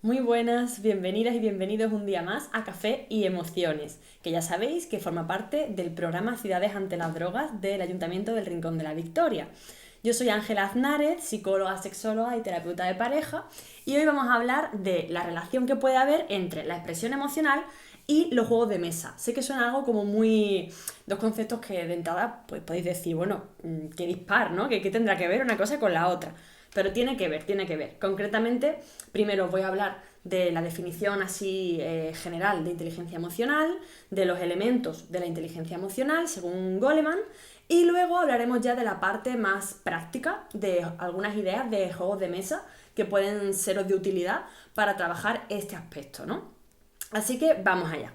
Muy buenas, bienvenidas y bienvenidos un día más a Café y Emociones, que ya sabéis que forma parte del programa Ciudades ante las Drogas del Ayuntamiento del Rincón de la Victoria. Yo soy Ángela Aznárez, psicóloga, sexóloga y terapeuta de pareja, y hoy vamos a hablar de la relación que puede haber entre la expresión emocional y los juegos de mesa. Sé que suena algo como muy... dos conceptos que de entrada pues podéis decir, bueno, qué dispar, ¿no? ¿Qué tendrá que ver una cosa con la otra? Pero tiene que ver, tiene que ver. Concretamente, primero os voy a hablar de la definición así general de inteligencia emocional, de los elementos de la inteligencia emocional según Goleman, y luego hablaremos ya de la parte más práctica, de algunas ideas de juegos de mesa que pueden seros de utilidad para trabajar este aspecto, ¿no? Así que vamos allá.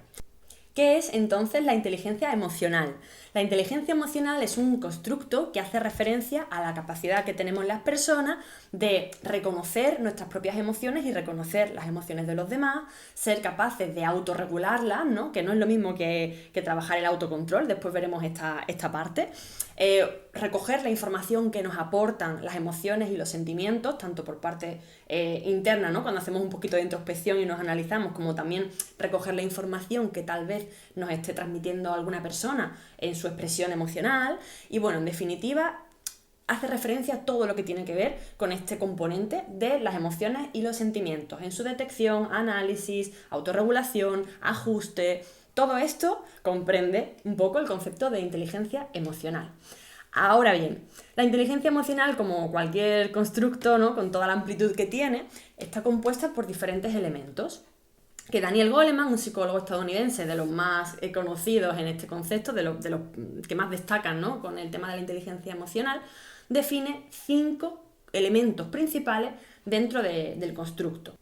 ¿Qué es entonces la inteligencia emocional? La inteligencia emocional es un constructo que hace referencia a la capacidad que tenemos las personas de reconocer nuestras propias emociones y reconocer las emociones de los demás, ser capaces de autorregularlas, ¿no? Que no es lo mismo que trabajar el autocontrol, después veremos esta parte. Recoger la información que nos aportan las emociones y los sentimientos, tanto por parte interna, ¿no? Cuando hacemos un poquito de introspección y nos analizamos, como también recoger la información que tal vez nos esté transmitiendo alguna persona en su expresión emocional. Y bueno, en definitiva, hace referencia a todo lo que tiene que ver con este componente de las emociones y los sentimientos, en su detección, análisis, autorregulación, ajuste. Todo esto comprende un poco el concepto de inteligencia emocional. Ahora bien, la inteligencia emocional, como cualquier constructo, ¿no? Con toda la amplitud que tiene, está compuesta por diferentes elementos que Daniel Goleman, un psicólogo estadounidense de los más conocidos en este concepto, de los que más destacan, ¿no? Con el tema de la inteligencia emocional, define 5 elementos principales dentro del constructo.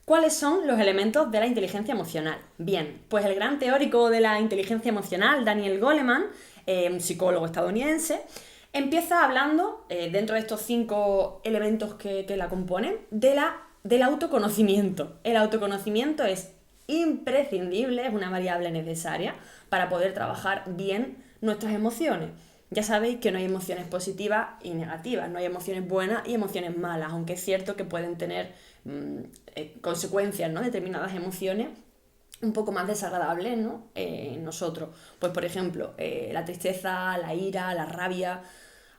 ¿Cuáles son los elementos de la inteligencia emocional? Bien, pues el gran teórico de la inteligencia emocional, Daniel Goleman, un psicólogo estadounidense, empieza hablando, dentro de estos 5 elementos que la componen, del autoconocimiento. El autoconocimiento es imprescindible, es una variable necesaria para poder trabajar bien nuestras emociones. Ya sabéis que no hay emociones positivas y negativas, no hay emociones buenas y emociones malas, aunque es cierto que pueden tener consecuencias, ¿no? Determinadas emociones un poco más desagradables, ¿no? En nosotros. Pues por ejemplo, la tristeza, la ira, la rabia,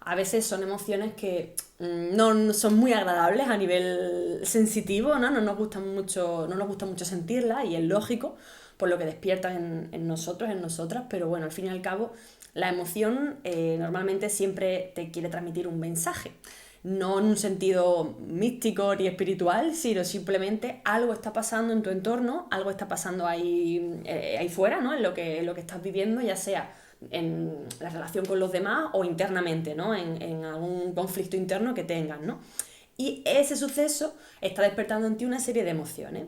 a veces son emociones que no son muy agradables a nivel sensitivo, ¿no? No nos gusta mucho sentirlas y es lógico por lo que despiertan en nosotros, en nosotras, pero bueno, al fin y al cabo la emoción normalmente siempre te quiere transmitir un mensaje. No en un sentido místico ni espiritual, sino simplemente algo está pasando en tu entorno, algo está pasando ahí fuera, ¿no? En lo que estás viviendo, ya sea en la relación con los demás o internamente, ¿no? En algún conflicto interno que tengas, ¿no? Y ese suceso está despertando en ti una serie de emociones.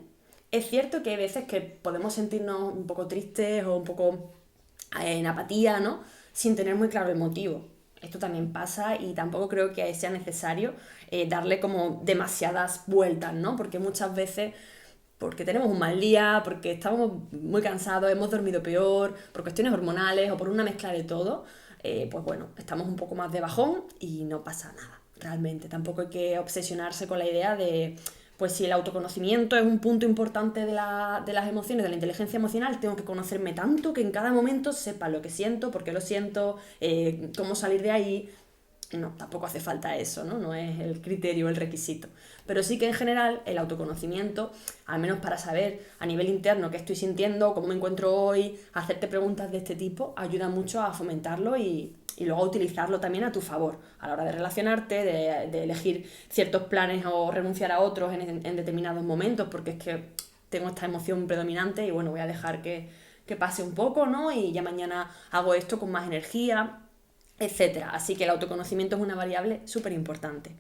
Es cierto que hay veces que podemos sentirnos un poco tristes o un poco en apatía, ¿no? Sin tener muy claro el motivo. Esto también pasa y tampoco creo que sea necesario darle como demasiadas vueltas, ¿no? Porque muchas veces, porque tenemos un mal día, porque estamos muy cansados, hemos dormido peor, por cuestiones hormonales o por una mezcla de todo, pues bueno, estamos un poco más de bajón y no pasa nada, realmente. Tampoco hay que obsesionarse con la idea de, pues si el autoconocimiento es un punto importante de las emociones, de la inteligencia emocional, tengo que conocerme tanto que en cada momento sepa lo que siento, por qué lo siento, cómo salir de ahí. No, tampoco hace falta eso, ¿no? No es el criterio, el requisito. Pero sí que en general el autoconocimiento, al menos para saber a nivel interno qué estoy sintiendo, cómo me encuentro hoy, hacerte preguntas de este tipo, ayuda mucho a fomentarlo y luego a utilizarlo también a tu favor a la hora de relacionarte, de elegir ciertos planes o renunciar a otros en determinados momentos, porque es que tengo esta emoción predominante y bueno, voy a dejar que pase un poco, ¿no? Y ya mañana hago esto con más energía, etcétera. Así que el autoconocimiento es una variable súper importante.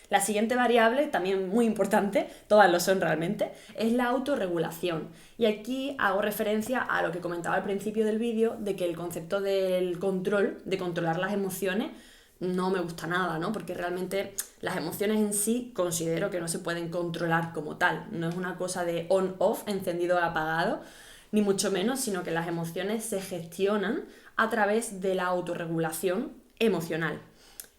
La siguiente variable, también muy importante, todas lo son realmente, es la autorregulación. Y aquí hago referencia a lo que comentaba al principio del vídeo, de que el concepto del control, de controlar las emociones, no me gusta nada, ¿no? Porque realmente las emociones en sí considero que no se pueden controlar como tal. No es una cosa de on-off, encendido o apagado, ni mucho menos, sino que las emociones se gestionan a través de la autorregulación emocional.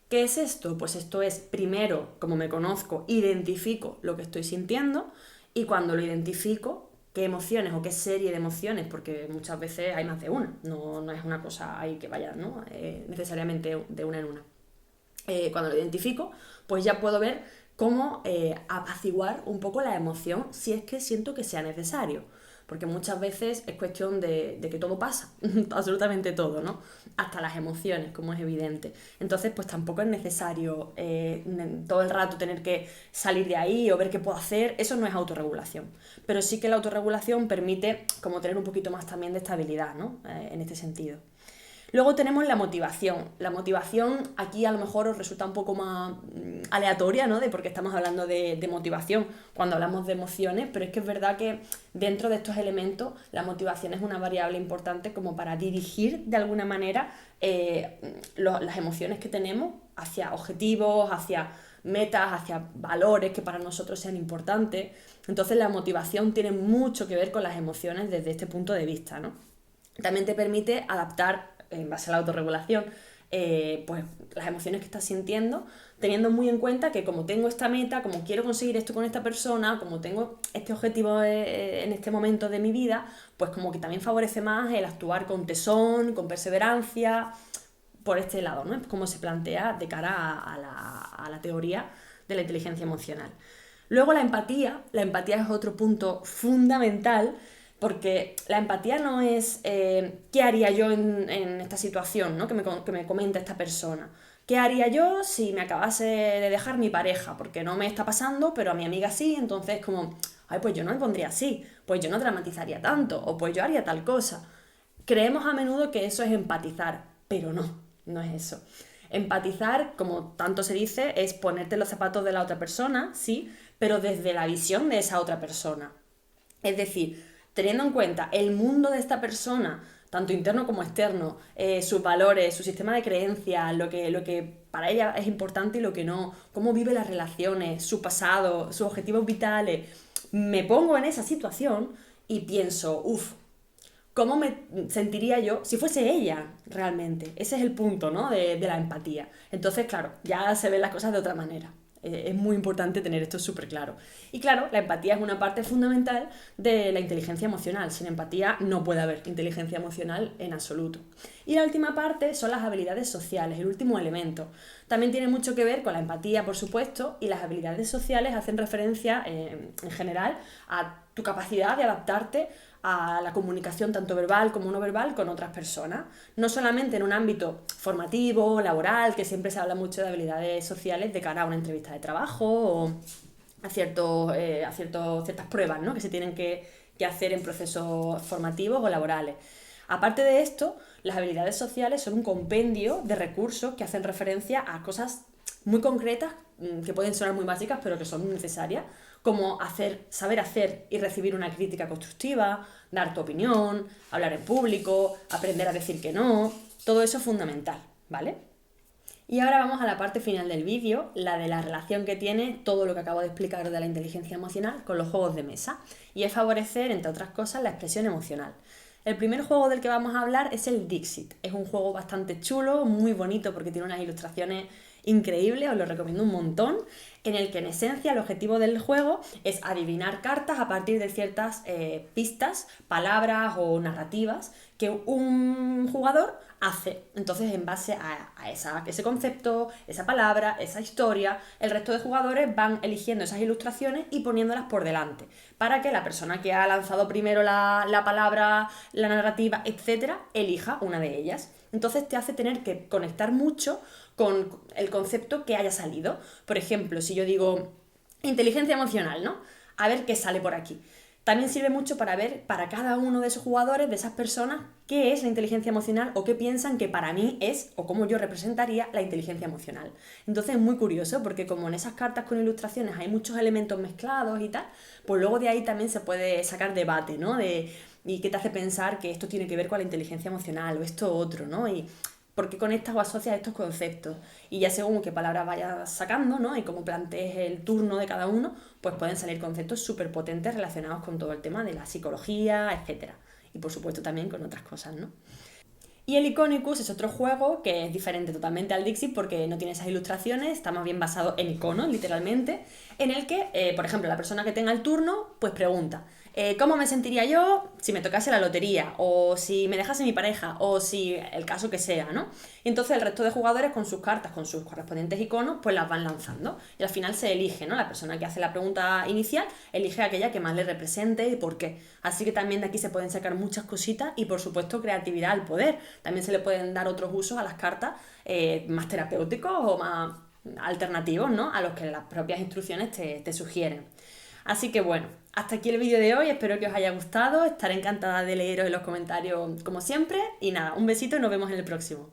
¿Qué es esto? Pues esto es, primero, como me conozco, identifico lo que estoy sintiendo Y cuando lo identifico, qué emociones o qué serie de emociones, porque muchas veces hay más de una, no es una cosa ahí que vaya, ¿no? Necesariamente de una en una. Cuando lo identifico, pues ya puedo ver cómo apaciguar un poco la emoción si es que siento que sea necesario. Porque muchas veces es cuestión de que todo pasa, absolutamente todo, ¿no? Hasta las emociones, como es evidente. Entonces, pues tampoco es necesario todo el rato tener que salir de ahí o ver qué puedo hacer. Eso no es autorregulación. Pero sí que la autorregulación permite como tener un poquito más también de estabilidad, ¿no? En este sentido. Luego tenemos la motivación. La motivación aquí a lo mejor os resulta un poco más aleatoria, ¿no? De por qué estamos hablando de motivación cuando hablamos de emociones, pero es que es verdad que dentro de estos elementos la motivación es una variable importante como para dirigir de alguna manera las emociones que tenemos hacia objetivos, hacia metas, hacia valores que para nosotros sean importantes. Entonces la motivación tiene mucho que ver con las emociones desde este punto de vista, ¿no? También te permite adaptar en base a la autorregulación, pues las emociones que estás sintiendo, teniendo muy en cuenta que como tengo esta meta, como quiero conseguir esto con esta persona, como tengo este objetivo en este momento de mi vida, pues como que también favorece más el actuar con tesón, con perseverancia, por este lado, ¿no? Es como se plantea de cara a la teoría de la inteligencia emocional. Luego la empatía es otro punto fundamental porque la empatía no es qué haría yo en esta situación, ¿no? que me comenta esta persona. ¿Qué haría yo si me acabase de dejar mi pareja? Porque no me está pasando, pero a mi amiga sí, entonces como, ay, pues yo no me pondría así, pues yo no dramatizaría tanto, o pues yo haría tal cosa. Creemos a menudo que eso es empatizar, pero no es eso. Empatizar, como tanto se dice, es ponerte los zapatos de la otra persona, sí, pero desde la visión de esa otra persona. Es decir, teniendo en cuenta el mundo de esta persona, tanto interno como externo, sus valores, su sistema de creencias, lo que para ella es importante y lo que no, cómo vive las relaciones, su pasado, sus objetivos vitales, me pongo en esa situación y pienso, uff, ¿cómo me sentiría yo si fuese ella realmente? Ese es el punto, ¿no? de la empatía. Entonces, claro, ya se ven las cosas de otra manera. Es muy importante tener esto súper claro. Y claro, la empatía es una parte fundamental de la inteligencia emocional. Sin empatía no puede haber inteligencia emocional en absoluto. Y la última parte son las habilidades sociales, el último elemento. También tiene mucho que ver con la empatía, por supuesto, y las habilidades sociales hacen referencia, en general, a tu capacidad de adaptarte a la comunicación tanto verbal como no verbal con otras personas. No solamente en un ámbito formativo, laboral, que siempre se habla mucho de habilidades sociales de cara a una entrevista de trabajo o a ciertas pruebas, ¿no? que se tienen que hacer en procesos formativos o laborales. Aparte de esto, las habilidades sociales son un compendio de recursos que hacen referencia a cosas muy concretas que pueden sonar muy básicas pero que son necesarias, como saber hacer y recibir una crítica constructiva, dar tu opinión, hablar en público, aprender a decir que no, todo eso es fundamental, ¿vale? Y ahora vamos a la parte final del vídeo, la de la relación que tiene todo lo que acabo de explicar de la inteligencia emocional con los juegos de mesa, y es favorecer, entre otras cosas, la expresión emocional. El primer juego del que vamos a hablar es el Dixit. Es un juego bastante chulo, muy bonito porque tiene unas ilustraciones increíbles, os lo recomiendo un montón, en el que en esencia el objetivo del juego es adivinar cartas a partir de ciertas pistas, palabras o narrativas que un jugador hace. Entonces, en base a ese concepto, esa palabra, esa historia, el resto de jugadores van eligiendo esas ilustraciones y poniéndolas por delante, para que la persona que ha lanzado primero la palabra, la narrativa, etcétera, elija una de ellas. Entonces te hace tener que conectar mucho con el concepto que haya salido. Por ejemplo, si yo digo inteligencia emocional, ¿no? A ver qué sale por aquí. También sirve mucho para ver para cada uno de esos jugadores, de esas personas, qué es la inteligencia emocional o qué piensan que para mí es o cómo yo representaría la inteligencia emocional. Entonces es muy curioso porque como en esas cartas con ilustraciones hay muchos elementos mezclados y tal, pues luego de ahí también se puede sacar debate, ¿no? Y qué te hace pensar que esto tiene que ver con la inteligencia emocional o esto otro, ¿no? Y por qué conectas o asocias estos conceptos. Y ya según qué palabras vayas sacando, ¿no? Y cómo plantees el turno de cada uno, pues pueden salir conceptos súper potentes relacionados con todo el tema de la psicología, etcétera. Y por supuesto también con otras cosas, ¿no? Y el Iconicus es otro juego que es diferente totalmente al Dixit porque no tiene esas ilustraciones, está más bien basado en iconos, literalmente, en el que, por ejemplo, la persona que tenga el turno, pues pregunta, ¿cómo me sentiría yo si me tocase la lotería? O si me dejase mi pareja, o si el caso que sea, ¿no? Y entonces el resto de jugadores con sus cartas, con sus correspondientes iconos, pues las van lanzando. Y al final se elige, ¿no? La persona que hace la pregunta inicial elige aquella que más le represente y por qué. Así que también de aquí se pueden sacar muchas cositas y por supuesto creatividad al poder. También se le pueden dar otros usos a las cartas más terapéuticos o más alternativos, ¿no? A los que las propias instrucciones te sugieren. Así que bueno, hasta aquí el vídeo de hoy, espero que os haya gustado, estaré encantada de leeros en los comentarios como siempre y nada, un besito y nos vemos en el próximo.